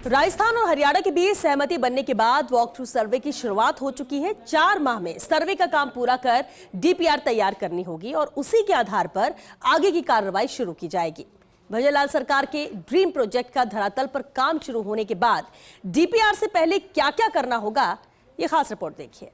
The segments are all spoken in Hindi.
राजस्थान और हरियाणा के बीच सहमति बनने के बाद वॉक थ्रू सर्वे की शुरुआत हो चुकी है। 4 माह में सर्वे का काम पूरा कर डीपीआर तैयार करनी होगी और उसी के आधार पर आगे की कार्रवाई शुरू की जाएगी। भजन लाल सरकार के ड्रीम प्रोजेक्ट का धरातल पर काम शुरू होने के बाद डीपीआर से पहले क्या-क्या करना होगा, ये खास रिपोर्ट देखिए।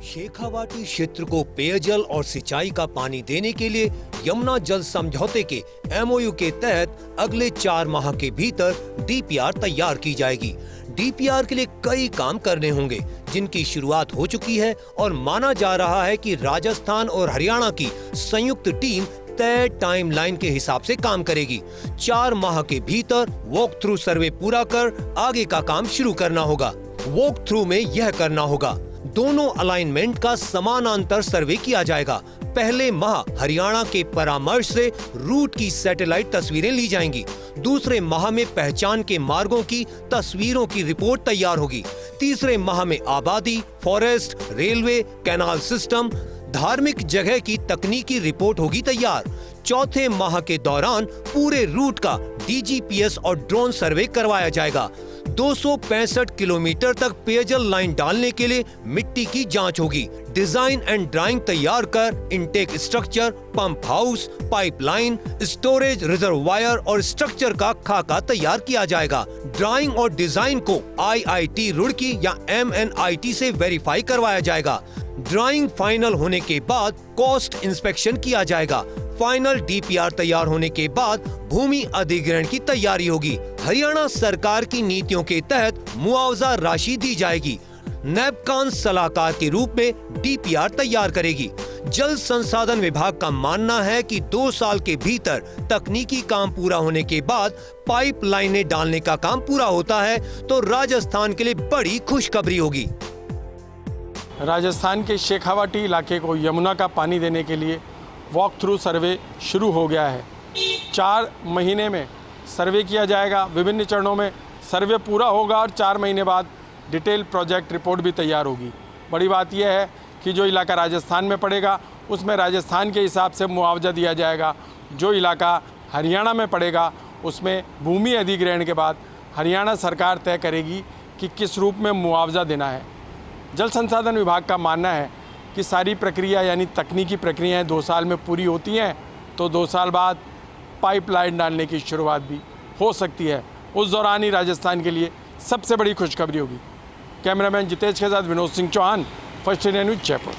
शेखावाटी क्षेत्र को पेयजल और सिंचाई का पानी देने के लिए यमुना जल समझौते के एमओयू के तहत अगले 4 माह के भीतर डीपीआर तैयार की जाएगी। डीपीआर के लिए कई काम करने होंगे, जिनकी शुरुआत हो चुकी है और माना जा रहा है कि राजस्थान और हरियाणा की संयुक्त टीम तय टाइमलाइन के हिसाब से काम करेगी। 4 माह के भीतर वॉक थ्रू सर्वे पूरा कर आगे का काम शुरू करना होगा। वॉक थ्रू में यह करना होगा, दोनों अलाइनमेंट का समानांतर सर्वे किया जाएगा। पहले माह हरियाणा के परामर्श से रूट की सैटेलाइट तस्वीरें ली जाएंगी। दूसरे माह में पहचान के मार्गों की तस्वीरों की रिपोर्ट तैयार होगी। तीसरे माह में आबादी, फॉरेस्ट, रेलवे, कैनाल सिस्टम, धार्मिक जगह की तकनीकी रिपोर्ट होगी तैयार। चौथे माह के दौरान पूरे रूट का डीजीपीएस और ड्रोन सर्वे करवाया जाएगा। 265 किलोमीटर तक पेयजल लाइन डालने के लिए मिट्टी की जांच होगी। डिजाइन एंड ड्राइंग तैयार कर intake structure, pump house, pipeline, storage reservoir और स्ट्रक्चर का खाका तैयार किया जाएगा। ड्राइंग और डिजाइन को आईआईटी रुड़की या एमएनआईटी से वेरीफाई करवाया जाएगा। ड्राइंग फाइनल होने के बाद कॉस्ट इंस्पेक्शन किया जाएगा। फाइनल डीपीआर तैयार होने के बाद भूमि अधिग्रहण की तैयारी होगी। हरियाणा सरकार की नीतियों के तहत मुआवजा राशि दी जाएगी। नैपकान सलाहकार के रूप में डीपीआर तैयार करेगी। जल संसाधन विभाग का मानना है कि 2 साल के भीतर तकनीकी काम पूरा होने के बाद पाइप लाइनें डालने का काम पूरा होता है तो राजस्थान के लिए बड़ी खुशखबरी होगी। राजस्थान के शेखावाटी इलाके को यमुना का पानी देने के लिए वॉक थ्रू सर्वे शुरू हो गया है। 4 महीने में सर्वे किया जाएगा। विभिन्न चरणों में सर्वे पूरा होगा और 4 महीने बाद डिटेल प्रोजेक्ट रिपोर्ट भी तैयार होगी। बड़ी बात यह है कि जो इलाका राजस्थान में पड़ेगा उसमें राजस्थान के हिसाब से मुआवजा दिया जाएगा। जो इलाका हरियाणा में पड़ेगा उसमें भूमि अधिग्रहण के बाद हरियाणा सरकार तय करेगी कि किस रूप में मुआवजा देना है। जल संसाधन विभाग का मानना है कि सारी प्रक्रिया यानी तकनीकी प्रक्रियाएं 2 साल में पूरी होती हैं तो 2 साल बाद पाइपलाइन डालने की शुरुआत भी हो सकती है। उस दौरान ही राजस्थान के लिए सबसे बड़ी खुशखबरी होगी। कैमरामैन जितेश के साथ Vinod Singh Chauhan, First India news, Jaipur.